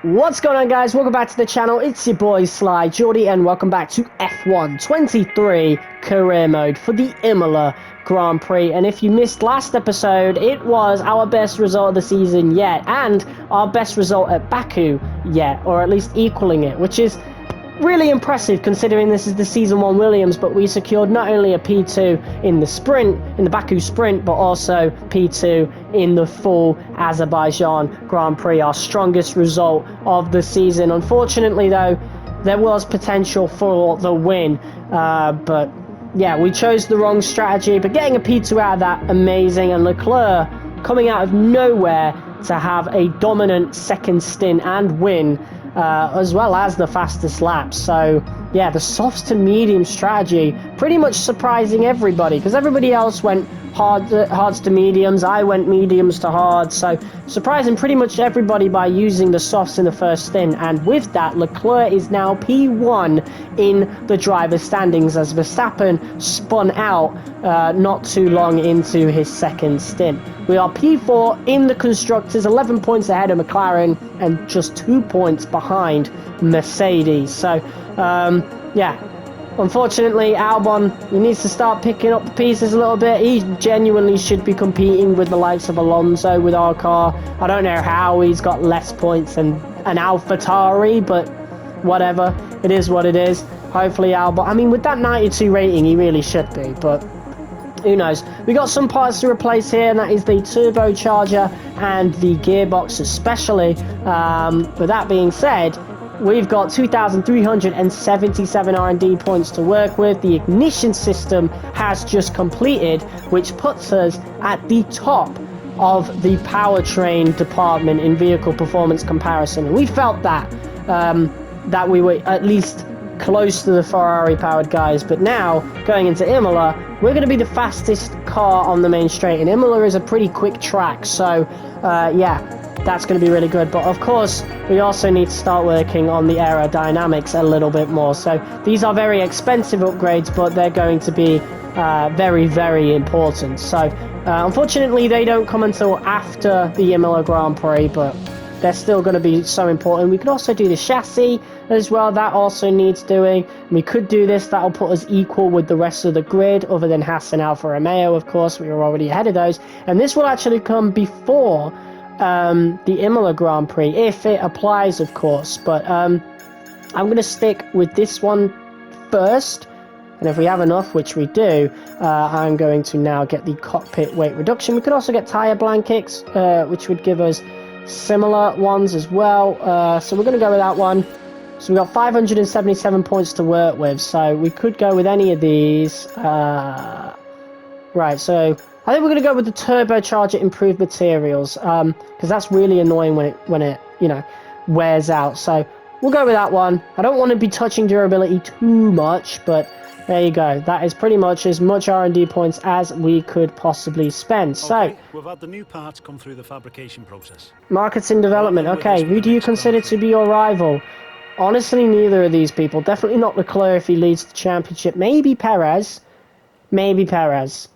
What's going on, guys? Welcome back to the channel. It's your boy Sly Jordy, and welcome back to F1 23 career mode for the Imola Grand Prix. And if you missed last episode, it was our best result of the season yet, and our best result at Baku yet, or at least equaling it, which is really impressive considering this is the Season 1 Williams. But we secured not only a P2 in the sprint, in the Baku sprint, but also P2 in the full Azerbaijan Grand Prix, our strongest result of the season. Unfortunately, though, there was potential for the win, but yeah, we chose the wrong strategy. But getting a P2 out of that, amazing. And Leclerc coming out of nowhere to have a dominant second stint and win, as well as the fastest laps. So yeah, the softs to medium strategy pretty much surprising everybody, because everybody else went hards to mediums. I went mediums to hard, so surprising pretty much everybody by using the softs in the first stint. And with that, Leclerc is now P1 in the driver's standings as Verstappen spun out not too long into his second stint. We are P4 in the constructors, 11 points ahead of McLaren and just 2 points behind Mercedes. So yeah, unfortunately, Albon, he needs to start picking up the pieces a little bit. He genuinely should be competing with the likes of Alonso with our car. I don't know how he's got less points than an AlphaTauri, but whatever. It is what it is. Hopefully Albon, I mean, with that 92 rating, he really should be, but who knows. We got some parts to replace here, and that is the turbocharger and the gearbox especially. With that being said, we've got 2,377 R&D points to work with. The ignition system has just completed, which puts us at the top of the powertrain department in vehicle performance comparison. And we felt that, that we were at least close to the Ferrari-powered guys. But now, going into Imola, we're going to be the fastest car on the main straight. And Imola is a pretty quick track, so yeah, that's going to be really good. But of course, we also need to start working on the aerodynamics a little bit more. So these are very expensive upgrades, but they're going to be very, very important. So unfortunately, they don't come until after the Imola Grand Prix, but they're still going to be so important. We could also do the chassis as well. That also needs doing. We could do this. That'll put us equal with the rest of the grid, other than Haas and Alfa Romeo, of course. We were already ahead of those. And this will actually come before the Imola Grand Prix, if it applies, of course. But I'm going to stick with this one first, and if we have enough, which we do, I'm going to now get the cockpit weight reduction. We could also get tyre blankets, which would give us similar ones as well. So we're going to go with that one. So we've got 577 points to work with, so we could go with any of these. Right, so I think we're going to go with the turbocharger improved materials, because that's really annoying when it you know, wears out. So we'll go with that one. I don't want to be touching durability too much, but there you go. That is pretty much as much R&D points as we could possibly spend. So we've had the new parts come through the fabrication process. Marketing development. Okay, who do you consider to be your rival? Honestly, neither of these people. Definitely not Leclerc if he leads the championship. Maybe Perez. Maybe Perez.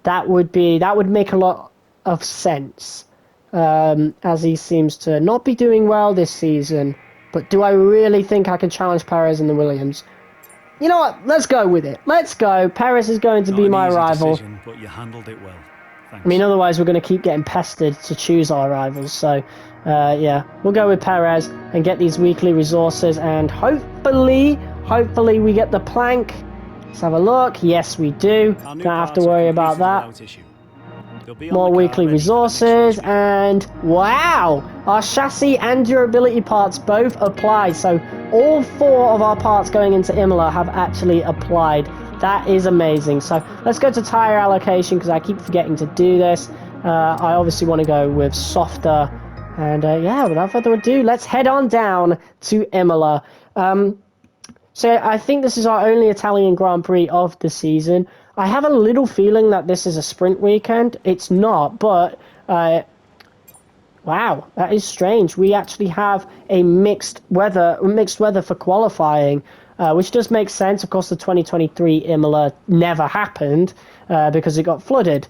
That would make a lot of sense, as he seems to not be doing well this season. But do I really think I can challenge Perez in the Williams? You know what? Let's go with it. Let's go. Perez is going to be my rival. Decision, but you handled it well. Thanks. I mean, otherwise we're going to keep getting pestered to choose our rivals. So, yeah, we'll go with Perez and get these weekly resources, and hopefully we get the plank. Let's have a look. Yes, we do. Don't have to worry about that. More weekly resources, and wow, our chassis and durability parts both apply. So all 4 of our parts going into Imola have actually applied. That is amazing. So let's go to tire allocation, because I keep forgetting to do this. I obviously want to go with softer, and yeah, without further ado, let's head on down to Imola. So I think this is our only Italian Grand Prix of the season. I have a little feeling that this is a sprint weekend. It's not, but wow, that is strange. We actually have a mixed weather for qualifying, which does make sense. Of course, the 2023 Imola never happened because it got flooded.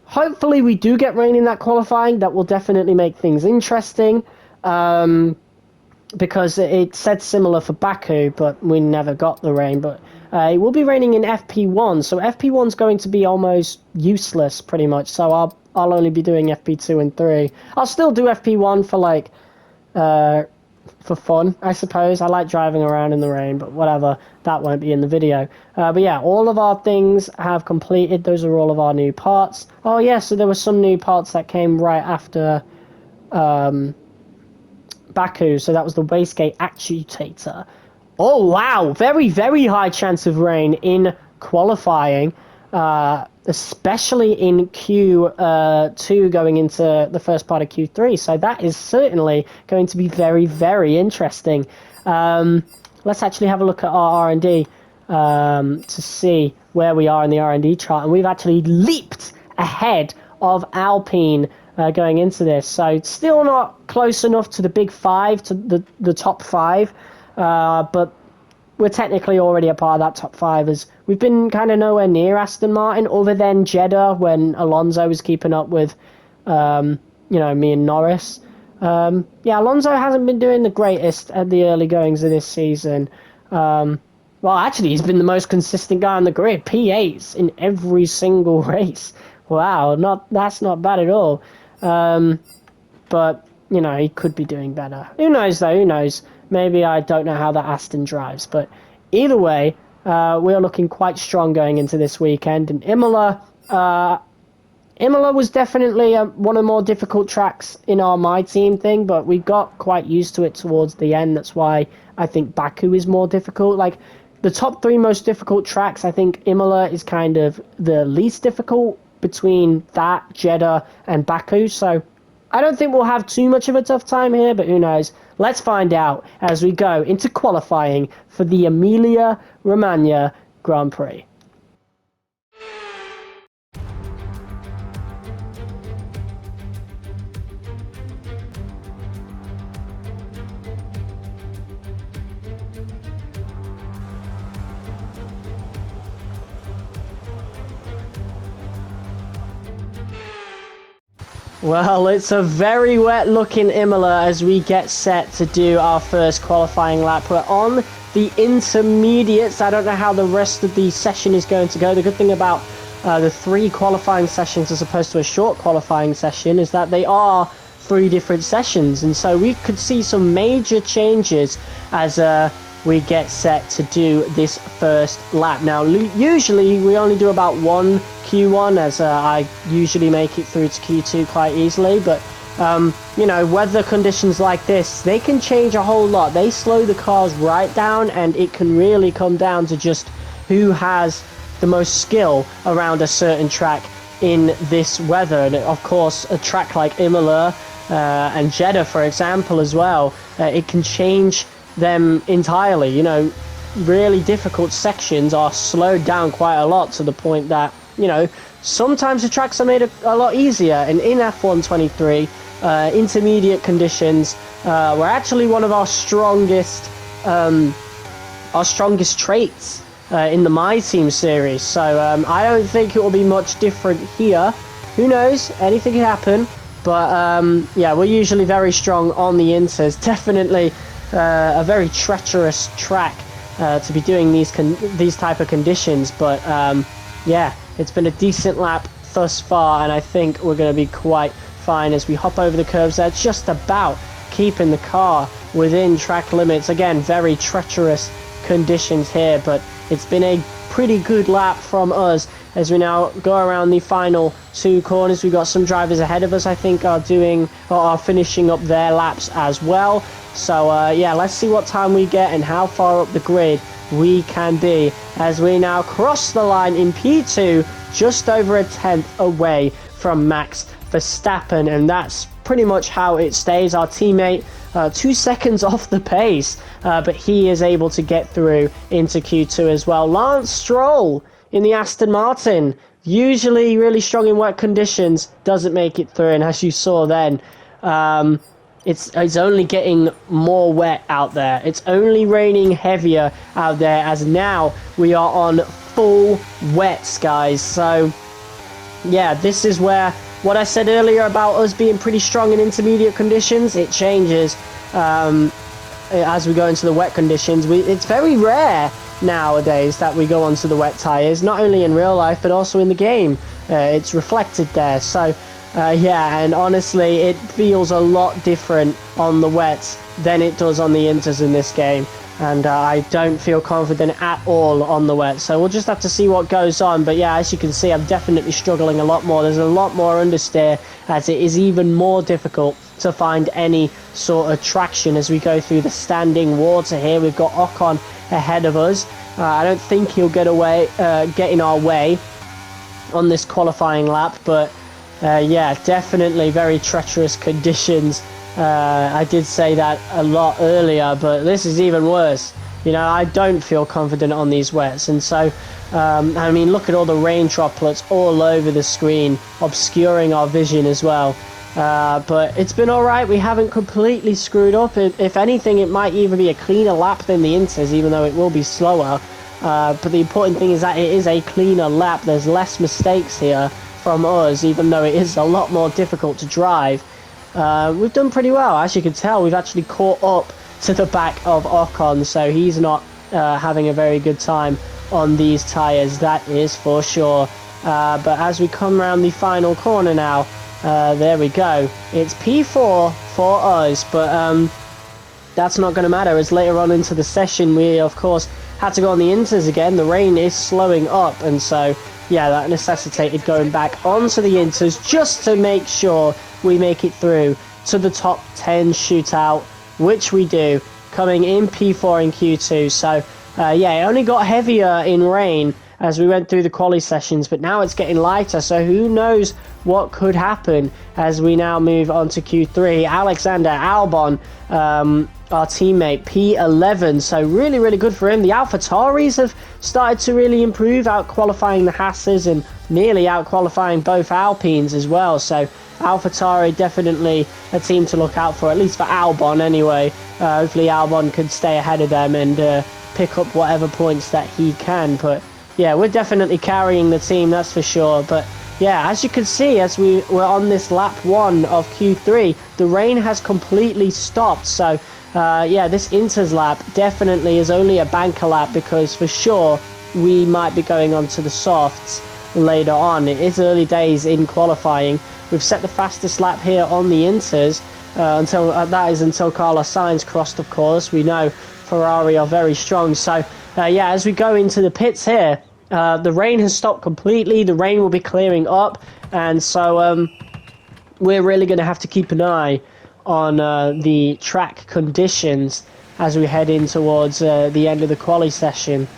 hopefully we do get rain in that qualifying. That will definitely make things interesting. Because it said similar for Baku, but we never got the rain. But it will be raining in FP1, so FP1's going to be almost useless, pretty much. So I'll only be doing FP2 and 3. I'll still do FP1 for like for fun, I suppose. I like driving around in the rain, but whatever. That won't be in the video. But yeah, all of our things have completed. Those are all of our new parts. Oh yeah, so there were some new parts that came right after Baku, so that was the wastegate actuator. Oh wow, very, very high chance of rain in qualifying, especially in Q2 going into the first part of Q3, so that is certainly going to be very, very interesting. Let's actually have a look at our R&D to see where we are in the R&D chart, and we've actually leaped ahead of Alpine going into this, so still not close enough to the big five, to the top five, but we're technically already a part of that top five, as we've been kind of nowhere near Aston Martin, other than Jeddah when Alonso was keeping up with, me and Norris. Yeah, Alonso hasn't been doing the greatest at the early goings of this season. Well, actually, he's been the most consistent guy on the grid, P8s in every single race. Wow, that's not bad at all. But, he could be doing better. Who knows, though? Who knows? Maybe I don't know how that Aston drives. But either way, we are looking quite strong going into this weekend. And Imola was definitely one of the more difficult tracks in our My Team thing, but we got quite used to it towards the end. That's why I think Baku is more difficult. Like, the top 3 most difficult tracks, I think Imola is kind of the least difficult between that, Jeddah, and Baku. So I don't think we'll have too much of a tough time here, but who knows? Let's find out as we go into qualifying for the Emilia-Romagna Grand Prix. Well, it's a very wet-looking Imola as we get set to do our first qualifying lap. We're on the intermediates. I don't know how the rest of the session is going to go. The good thing about the 3 qualifying sessions as opposed to a short qualifying session is that they are 3 different sessions. And so we could see some major changes as we get set to do this first lap. Now, usually we only do about 1 Q1, as I usually make it through to Q2 quite easily, but weather conditions like this, they can change a whole lot. They slow the cars right down, and it can really come down to just who has the most skill around a certain track in this weather. And of course, a track like Imola and Jeddah, for example, as well, it can change them entirely. Really difficult sections are slowed down quite a lot, to the point that sometimes the tracks are made a lot easier. And in F1 23, intermediate conditions were actually one of our strongest traits in the My Team series. So I don't think it will be much different here. Who knows? Anything can happen. But yeah, we're usually very strong on the inters. Definitely a very treacherous track to be doing these type of conditions. But yeah, it's been a decent lap thus far, and I think we're going to be quite fine as we hop over the curves there, just about keeping the car within track limits. Again, very treacherous conditions here, but it's been a pretty good lap from us as we now go around the final 2 corners. We've got some drivers ahead of us, I think, are finishing up their laps as well. So yeah, let's see what time we get and how far up the grid we can be as we now cross the line in P2, just over a 10th away from Max Verstappen, and that's pretty much how it stays. Our teammate 2 seconds off the pace, but he is able to get through into Q2 as well. Lance Stroll in the Aston Martin, usually really strong in wet conditions, doesn't make it through, and as you saw then, it's only getting more wet out there. It's only raining heavier out there, as now we are on full wets, guys. So yeah, this is where what I said earlier about us being pretty strong in intermediate conditions, it changes as we go into the wet conditions. It's very rare nowadays that we go onto the wet tyres, not only in real life but also in the game. It's reflected there. So yeah, and honestly it feels a lot different on the wets than it does on the inters in this game, and I don't feel confident at all on the wet, so we'll just have to see what goes on. But yeah, as you can see, I'm definitely struggling a lot more. There's a lot more understeer, as it is even more difficult to find any sort of traction as we go through the standing water here. We've got Ocon ahead of us. I don't think he'll get in our way on this qualifying lap, but yeah, definitely very treacherous conditions. I did say that a lot earlier, but this is even worse. You know, I don't feel confident on these wets, and so I mean, look at all the rain droplets all over the screen, obscuring our vision as well. But it's been alright. We haven't completely screwed up. If anything, it might even be a cleaner lap than the inters, even though it will be slower. But the important thing is that it is a cleaner lap. There's less mistakes here from us, even though it is a lot more difficult to drive. We've done pretty well. As you can tell, we've actually caught up to the back of Ocon, so he's not having a very good time on these tyres, that is for sure. But as we come around the final corner now, there we go. It's P4 for us, but that's not going to matter, as later on into the session we of course had to go on the inters again. The rain is slowing up, and so yeah, that necessitated going back onto the inters just to make sure we make it through to the top 10 shootout, which we do, coming in P4 in Q2. So yeah, it only got heavier in rain as we went through the quali sessions, but now it's getting lighter, so who knows what could happen as we now move on to Q3. Alexander Albon, our teammate, P11, so really, really good for him. The AlphaTauris have started to really improve, out-qualifying the Hasses and nearly out-qualifying both Alpines as well, so AlphaTauri definitely a team to look out for, at least for Albon anyway. Hopefully Albon can stay ahead of them and pick up whatever points that he can, but yeah, we're definitely carrying the team, that's for sure. But yeah, as you can see, as we were on this lap 1 of Q3, the rain has completely stopped. So yeah, this Inters lap definitely is only a banker lap, because for sure we might be going on to the softs later on. It is early days in qualifying. We've set the fastest lap here on the Inters until Carlos Sainz crossed, of course. We know Ferrari are very strong. So yeah, as we go into the pits here, the rain has stopped completely. The rain will be clearing up, and so we're really going to have to keep an eye on the track conditions as we head in towards the end of the quali session.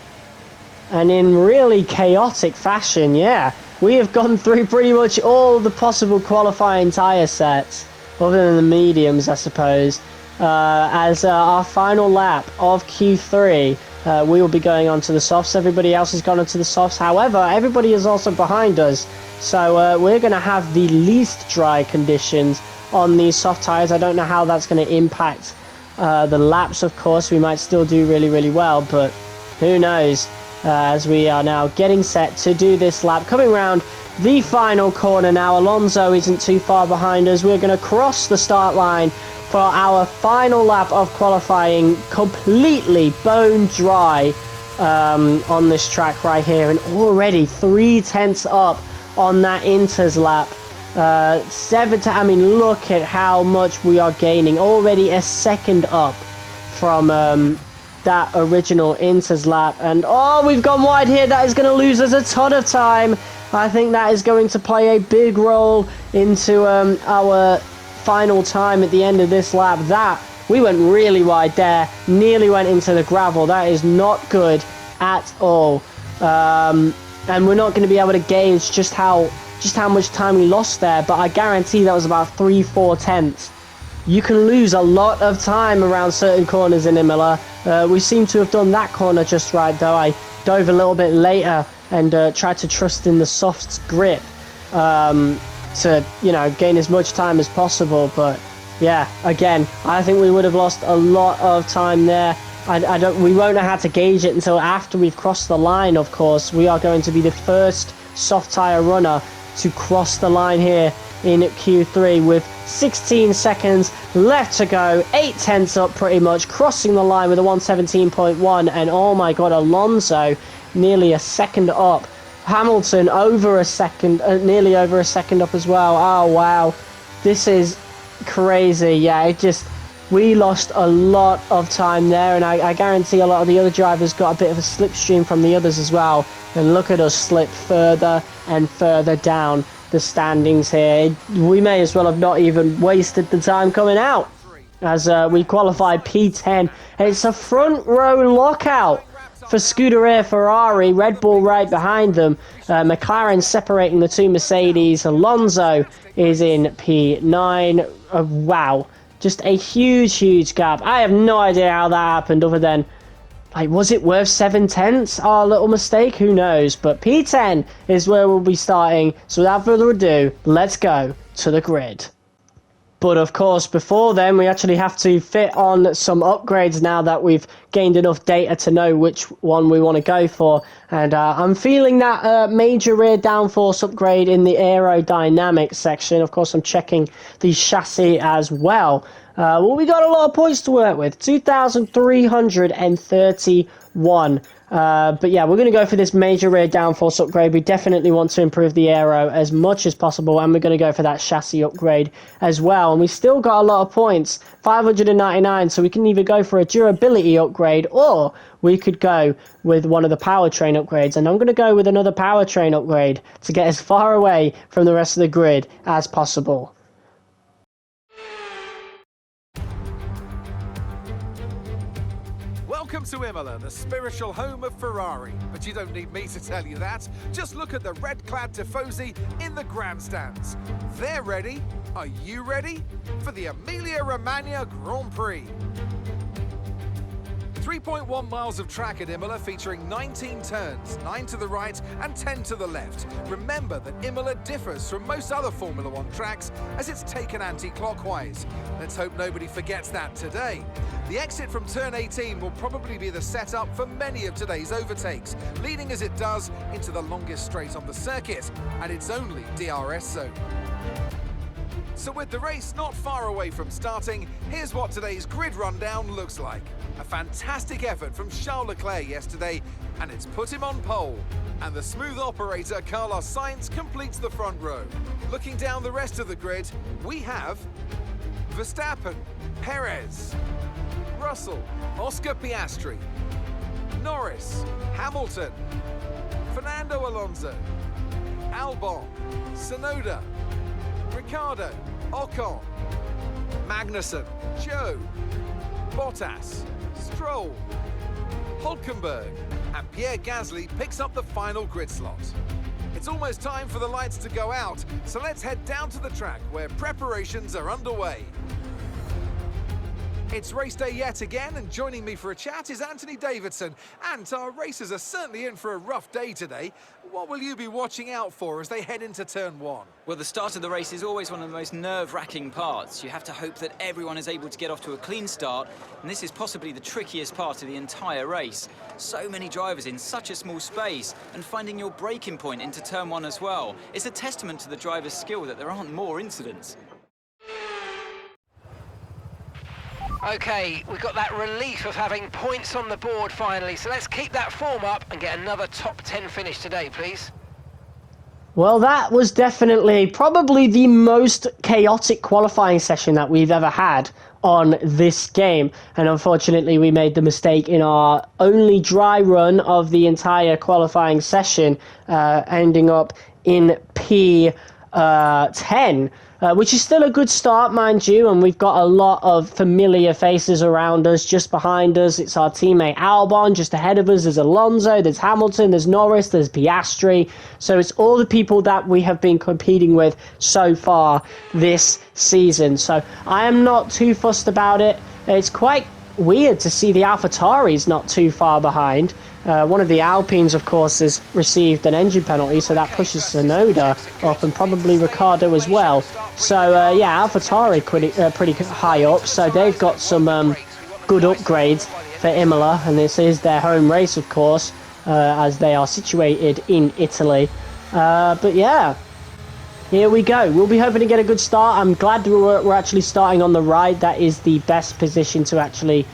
And in really chaotic fashion, yeah, we have gone through pretty much all the possible qualifying tyre sets, other than the mediums, I suppose, as our final lap of Q3. We will be going on to the softs. Everybody else has gone on to the softs. However, everybody is also behind us. So we're going to have the least dry conditions on these soft tyres. I don't know how that's going to impact the laps, of course. We might still do really, really well, but who knows, as we are now getting set to do this lap. Coming around the final corner now. Alonso isn't too far behind us. We're going to cross the start line for our final lap of qualifying, completely bone dry on this track right here, and already 3/10 up on that Inters lap. I mean, look at how much we are gaining, already a second up from that original Inters lap. And oh, we've gone wide here. That is going to lose us a ton of time. I think that is going to play a big role into our final time at the end of this lap. That we went really wide there, nearly went into the gravel. That is not good at all, and we're not going to be able to gauge just how much time we lost there, but I guarantee that was about 3-4 tenths. You can lose a lot of time around certain corners in Imola. We seem to have done that corner just right, though. I dove a little bit later and tried to trust in the soft's grip to, you know, gain as much time as possible. But yeah, again, I think we would have lost a lot of time there. We won't know how to gauge it until after we've crossed the line, of course. We are going to be the first soft tyre runner to cross the line here in Q3 with 16 seconds left to go. 8/10 up pretty much, crossing the line with a 1:17.1, and oh my god, Alonso nearly a second up. Hamilton over a second, nearly over a second up as well. Oh wow, this is crazy. Yeah, we lost a lot of time there, and I guarantee a lot of the other drivers got a bit of a slipstream from the others as well. And look at us slip further and further down the standings here. We may as well have not even wasted the time coming out, as we qualified P10. It's a front row lockout for Scuderia Ferrari, Red Bull right behind them, McLaren separating the two Mercedes. Alonso is in P9. Wow, just a huge gap. I have no idea how that happened, other than, like, was it worth 7/10? Our little mistake? Who knows? But P10 is where we'll be starting. So without further ado, let's go to the grid. But of course, before then, we actually have to fit on some upgrades now that we've gained enough data to know which one we want to go for. And I'm feeling that major rear downforce upgrade in the aerodynamics section. Of course, I'm checking the chassis as well. Well, we got a lot of points to work with. 2,331. But yeah, we're going to go for this major rear downforce upgrade. We definitely want to improve the aero as much as possible, and we're going to go for that chassis upgrade as well. And we still got a lot of points, 599, so we can either go for a durability upgrade, or we could go with one of the powertrain upgrades. And I'm going to go with another powertrain upgrade to get as far away from the rest of the grid as possible. Welcome to Imola, the spiritual home of Ferrari. But you don't need me to tell you that. Just look at the red-clad Tifosi in the grandstands. They're ready. Are you ready? For the Emilia-Romagna Grand Prix. 3.1 miles of track at Imola, featuring 19 turns, 9 to the right and 10 to the left. Remember that Imola differs from most other Formula One tracks, as it's taken anti-clockwise. Let's hope nobody forgets that today. The exit from turn 18 will probably be the setup for many of today's overtakes, leading as it does into the longest straight on the circuit, and its only DRS zone. So with the race not far away from starting, here's what today's grid rundown looks like. A fantastic effort from Charles Leclerc yesterday, and it's put him on pole. And the smooth operator Carlos Sainz completes the front row. Looking down the rest of the grid, we have Verstappen, Perez, Russell, Oscar Piastri, Norris, Hamilton, Fernando Alonso, Albon, Tsunoda, Ricciardo, Ocon, Magnussen, Joe, Bottas, Stroll, Hülkenberg, and Pierre Gasly picks up the final grid slot. It's almost time for the lights to go out, so let's head down to the track where preparations are underway. It's race day yet again, and joining me for a chat is Anthony Davidson. And our racers are certainly in for a rough day today. What will you be watching out for as they head into turn 1? Well, the start of the race is always one of the most nerve-wracking parts. You have to hope that everyone is able to get off to a clean start, and this is possibly the trickiest part of the entire race. So many drivers in such a small space, and finding your braking point into turn 1 as well. It's a testament to the driver's skill that there aren't more incidents. Okay, we've got that relief of having points on the board finally, so let's keep that form up and get another top 10 finish today, please. Well, that was definitely probably the most chaotic qualifying session that we've ever had on this game. And unfortunately, we made the mistake in our only dry run of the entire qualifying session, ending up in P10. Which is still a good start, mind you, and we've got a lot of familiar faces around us. Just behind us, it's our teammate Albon. Just ahead of us, there's Alonso, there's Hamilton, there's Norris, there's Piastri. So it's all the people that we have been competing with so far this season. So I am not too fussed about it. It's quite weird to see the AlphaTauris not too far behind. One of the Alpines, of course, has received an engine penalty, so that pushes Tsunoda up, and probably Ricciardo as well. So, yeah, AlphaTauri pretty high up, so they've got some good upgrades for Imola, and this is their home race, of course, as they are situated in Italy. But, yeah, here we go. We'll be hoping to get a good start. I'm glad we're actually starting on the right. That is the best position to actually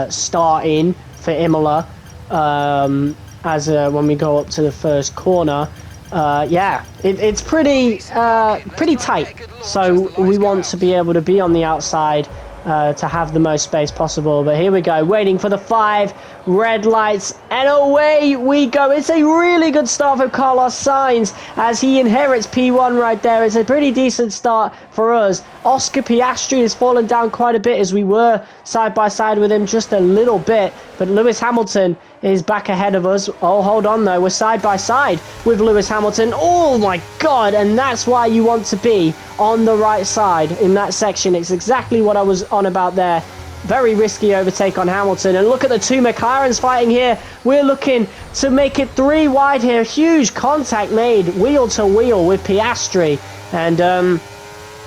start in for Imola when we go up to the first corner. Yeah, it's pretty tight. So we want to be able to be on the outside to have the most space possible. But here we go, waiting for the 5 red lights, and away we go. It's a really good start for Carlos Sainz as he inherits P1 right there. It's a pretty decent start for us. Oscar Piastri has fallen down quite a bit as we were side by side with him just a little bit, but Lewis Hamilton is back ahead of us. Oh, hold on though, we're side by side with Lewis Hamilton. Oh my god, and that's why you want to be on the right side in that section. It's exactly what I was on about there. Very risky overtake on Hamilton, and look at the 2 McLarens fighting here. We're looking to make it 3 wide here. Huge contact made wheel to wheel with Piastri, and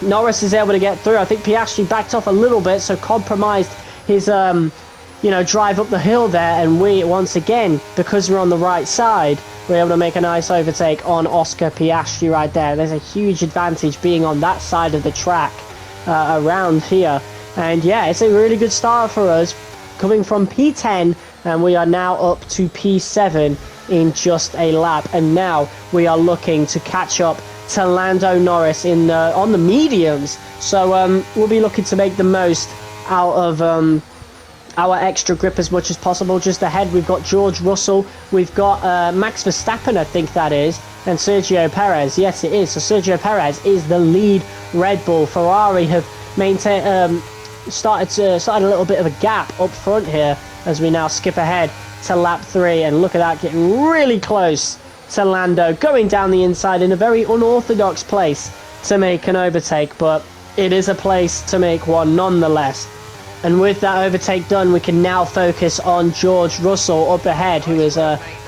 Norris is able to get through. I think Piastri backed off a little bit, so compromised his drive up the hill there, and we, once again, because we're on the right side, we're able to make a nice overtake on Oscar Piastri right there. There's a huge advantage being on that side of the track around here. And yeah, it's a really good start for us, coming from P10, and we are now up to P7 in just a lap. And now we are looking to catch up to Lando Norris on the mediums. So we'll be looking to make the most out of our extra grip as much as possible. Just ahead, we've got George Russell, we've got Max Verstappen, I think that is, and Sergio Perez. Yes, it is. So Sergio Perez is the lead Red Bull. Ferrari have started a little bit of a gap up front here as we now skip ahead to lap 3, and look at that, getting really close to Lando, going down the inside in a very unorthodox place to make an overtake, but it is a place to make one nonetheless. And with that overtake done, we can now focus on George Russell up ahead, who is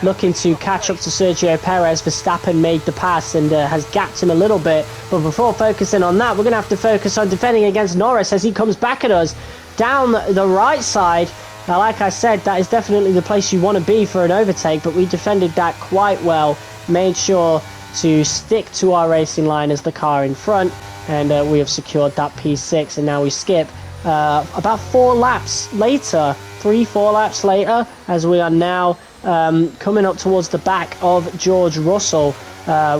looking to catch up to Sergio Perez. Verstappen made the pass and has gapped him a little bit. But before focusing on that, we're going to have to focus on defending against Norris as he comes back at us down the right side. Now, like I said, that is definitely the place you want to be for an overtake, but we defended that quite well, made sure to stick to our racing line as the car in front, and we have secured that P6, and now we skip about 4 laps later, 3-4 laps later, as we are now coming up towards the back of George Russell.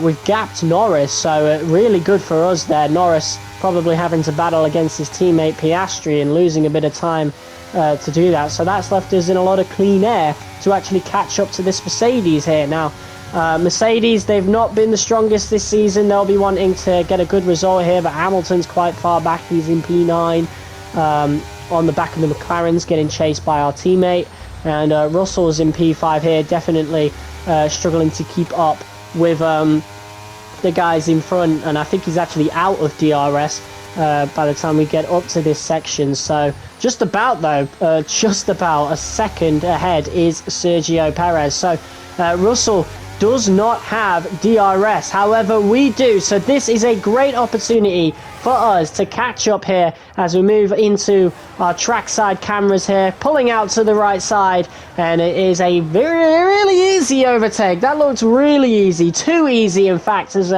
We've gapped Norris, so really good for us there. Norris probably having to battle against his teammate Piastri and losing a bit of time to do that. So that's left us in a lot of clean air to actually catch up to this Mercedes here. Now, Mercedes, they've not been the strongest this season. They'll be wanting to get a good result here, but Hamilton's quite far back. He's in P9. On the back of the McLarens, getting chased by our teammate, and Russell's in P5 here, definitely struggling to keep up with the guys in front, and I think he's actually out of DRS by the time we get up to this section. So just about though, just about a second ahead is Sergio Perez. So Russell does not have DRS, however we do, so this is a great opportunity for us to catch up here as we move into our trackside cameras here, pulling out to the right side, and it is a really easy overtake. That looked really easy, too easy in fact, as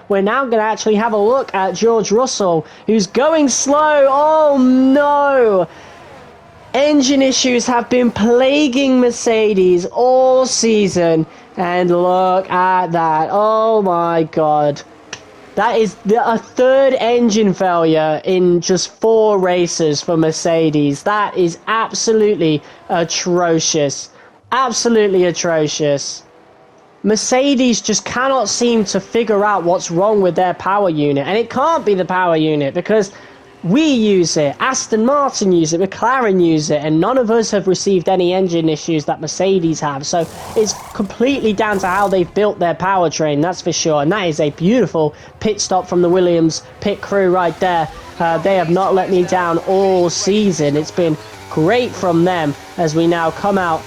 we're now going to actually have a look at George Russell, who's going slow. Oh no! Engine issues have been plaguing Mercedes all season, and look at that. Oh my god. That is a third engine failure in just 4 races for Mercedes. That is absolutely atrocious. Absolutely atrocious. Mercedes just cannot seem to figure out what's wrong with their power unit. And it can't be the power unit, because we use it, Aston Martin use it, McLaren use it, and none of us have received any engine issues that Mercedes have. So it's completely down to how they've built their powertrain, that's for sure. And that is a beautiful pit stop from the Williams pit crew right there. They have not let me down all season. It's been great from them as we now come out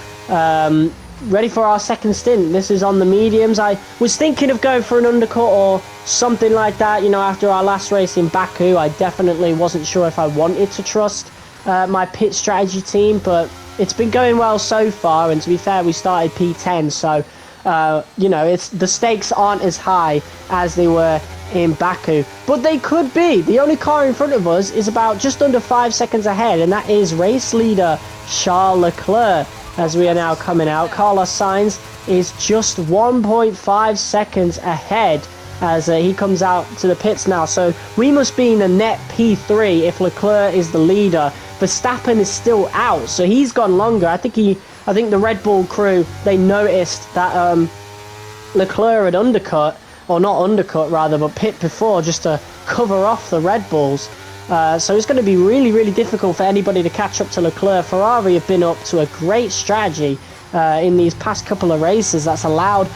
ready for our second stint. This is on the mediums. I was thinking of going for an undercut or something like that, you know, after our last race in Baku. I definitely wasn't sure if I wanted to trust my pit strategy team, but it's been going well so far, and to be fair, we started P10, so you know, the stakes aren't as high as they were in Baku, but they could be. The only car in front of us is about just under 5 seconds ahead, and that is race leader Charles Leclerc. As we are now coming out, Carlos Sainz is just 1.5 seconds ahead as he comes out to the pits now. So we must be in a net P3 if Leclerc is the leader. Verstappen is still out, so he's gone longer. I think the Red Bull crew, they noticed that Leclerc had undercut, or not undercut rather, but pit before just to cover off the Red Bulls. So it's going to be really, really difficult for anybody to catch up to Leclerc. Ferrari have been up to a great strategy in these past couple of races that's allowed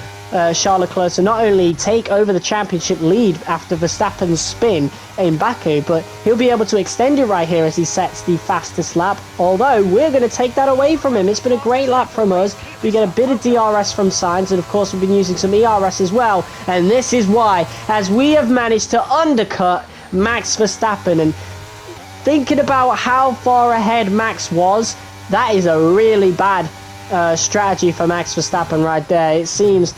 Charles Leclerc to not only take over the championship lead after Verstappen's spin in Baku, but he'll be able to extend it right here as he sets the fastest lap, although we're going to take that away from him. It's been a great lap from us. We get a bit of DRS from Sainz, and of course we've been using some ERS as well, and this is why, as we have managed to undercut Max Verstappen. And thinking about how far ahead Max was, that is a really bad strategy for Max Verstappen right there. It seems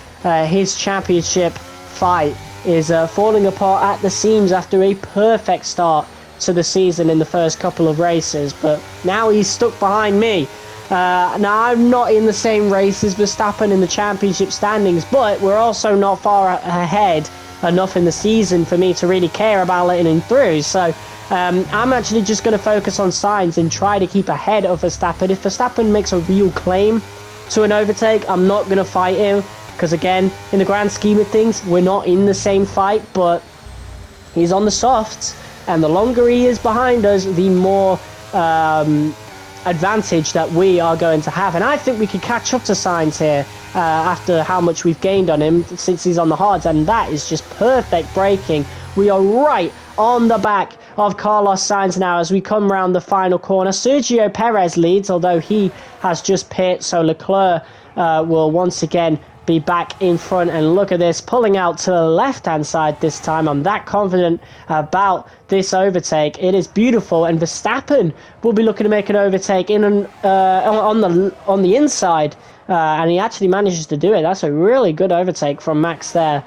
his championship fight is falling apart at the seams after a perfect start to the season in the first couple of races, but now he's stuck behind me. Now I'm not in the same race as Verstappen in the championship standings, but we're also not far ahead enough in the season for me to really care about letting him through. So I'm actually just going to focus on Sainz and try to keep ahead of Verstappen. If Verstappen makes a real claim to an overtake, I'm not going to fight him, because again, in the grand scheme of things, we're not in the same fight, but he's on the softs, and the longer he is behind us, the more advantage that we are going to have. And I think we could catch up to Sainz here after how much we've gained on him since he's on the hards, and that is just perfect braking. We are right on the back of Carlos Sainz now as we come round the final corner. Sergio Perez leads, although he has just pit, so Leclerc will once again be back in front. And look at this, pulling out to the left hand side this time. I'm that confident about this overtake. It is beautiful, and Verstappen will be looking to make an overtake in on the inside, and he actually manages to do it. That's a really good overtake from Max there.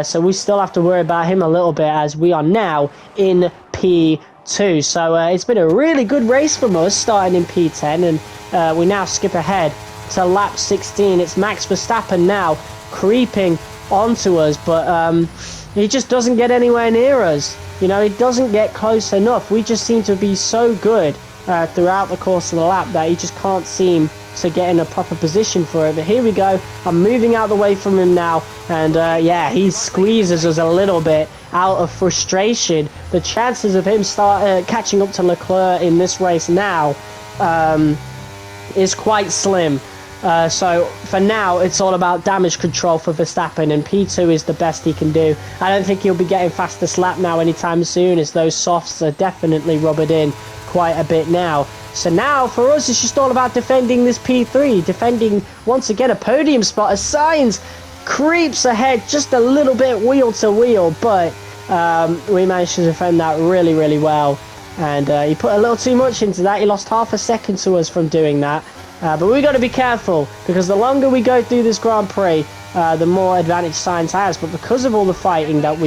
So we still have to worry about him a little bit as we are now in P2. So it's been a really good race from us starting in P10, and we now skip ahead to lap 16. It's Max Verstappen now creeping onto us, but he just doesn't get anywhere near us. You know, he doesn't get close enough. We just seem to be so good throughout the course of the lap that he just can't seem to get in a proper position for it. But here we go. I'm moving out the way from him now, and yeah, he squeezes us a little bit out of frustration. The chances of him catching up to Leclerc in this race now is quite slim. So for now, it's all about damage control for Verstappen, and P2 is the best he can do. I don't think he'll be getting fastest lap now anytime soon, as those softs are definitely rubbing in quite a bit now. So now for us, it's just all about defending this P3, defending once again a podium spot as Sainz creeps ahead just a little bit wheel to wheel, but we managed to defend that really, really well. And he put a little too much into that. He lost half a second to us from doing that. But we got to be careful, because the longer we go through this Grand Prix, the more advantage Sainz has. But because of all the fighting that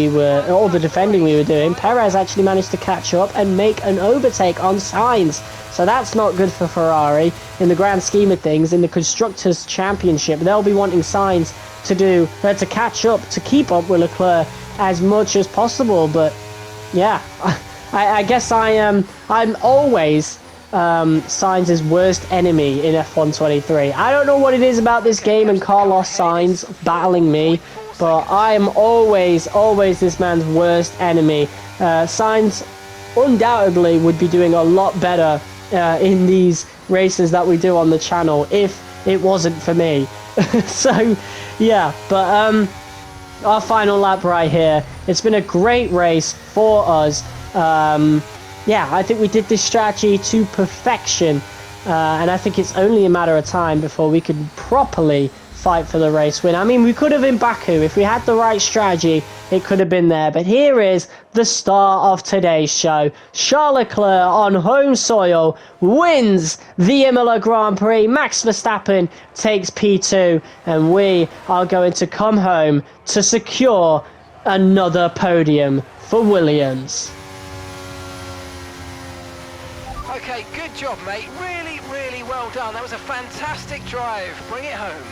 all the defending we were doing, Perez actually managed to catch up and make an overtake on Sainz. So that's not good for Ferrari in the grand scheme of things. In the Constructors' Championship, they'll be wanting Sainz to catch up, to keep up with Leclerc as much as possible. But yeah, I guess I'm always Sainz's worst enemy in F1 23. I don't know what it is about this game and Carlos Sainz battling me, but I am always this man's worst enemy. Sainz undoubtedly would be doing a lot better in these races that we do on the channel if it wasn't for me. So yeah, but our final lap right here. It's been a great race for us. Yeah, I think we did this strategy to perfection, and I think it's only a matter of time before we can properly fight for the race win. I mean, we could have in Baku, if we had the right strategy, it could have been there. But here is the star of today's show. Charles Leclerc on home soil wins the Imola Grand Prix. Max Verstappen takes P2, and we are going to come home to secure another podium for Williams. Okay, good job, mate. Really, really well done. That was a fantastic drive. Bring it home.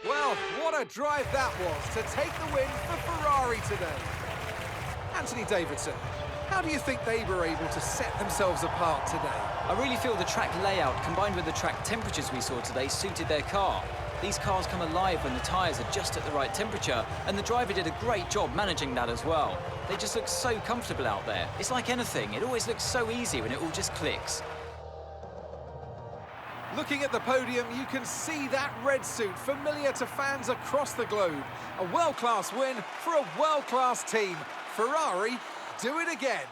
Well, what a drive that was to take the win for Ferrari today. Anthony Davidson, how do you think they were able to set themselves apart today? I really feel the track layout combined with the track temperatures we saw today suited their car. These cars come alive when the tyres are just at the right temperature, and the driver did a great job managing that as well. They just look so comfortable out there. It's like anything, it always looks so easy when it all just clicks. Looking at the podium, you can see that red suit familiar to fans across the globe. A world-class win for a world-class team. Ferrari, do it again.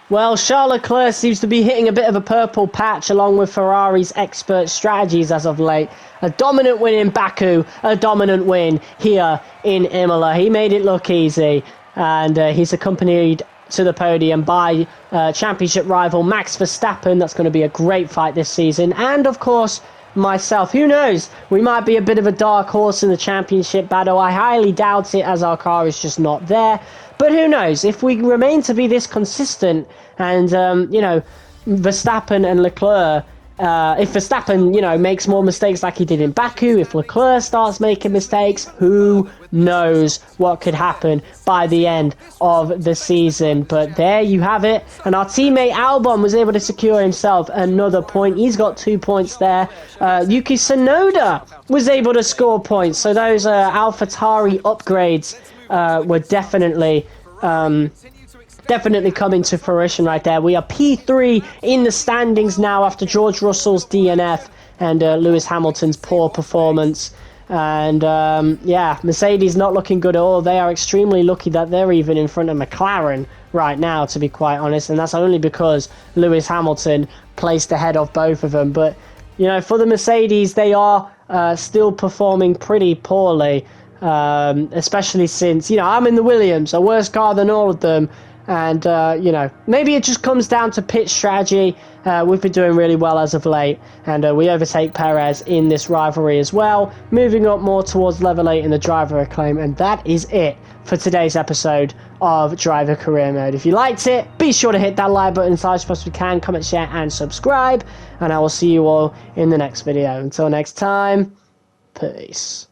Well, Charles Leclerc seems to be hitting a bit of a purple patch along with Ferrari's expert strategies as of late. A dominant win in Baku, a dominant win here in Imola. He made it look easy, and he's accompanied to the podium by championship rival Max Verstappen. That's going to be a great fight this season. And, of course, myself. Who knows? We might be a bit of a dark horse in the championship battle. I highly doubt it, as our car is just not there. But who knows? If we remain to be this consistent and, Verstappen and Leclerc, if Verstappen, makes more mistakes like he did in Baku, if Leclerc starts making mistakes, who knows what could happen by the end of the season. But there you have it. And our teammate Albon was able to secure himself another point. He's got 2 points there. Yuki Tsunoda was able to score points. So those AlphaTauri upgrades were definitely coming to fruition right there. We are P3 in the standings now after George Russell's DNF and Lewis Hamilton's poor performance. And Mercedes not looking good at all. They are extremely lucky that they're even in front of McLaren right now, to be quite honest. And that's only because Lewis Hamilton placed ahead of both of them. But, for the Mercedes, they are still performing pretty poorly. Especially since, I'm in the Williams, a worse car than all of them. And, maybe it just comes down to pit strategy. We've been doing really well as of late. And we overtake Perez in this rivalry as well. Moving up more towards level 8 in the driver acclaim. And that is it for today's episode of Driver Career Mode. If you liked it, be sure to hit that like button as hard as possibly can. Comment, share, and subscribe. And I will see you all in the next video. Until next time, peace.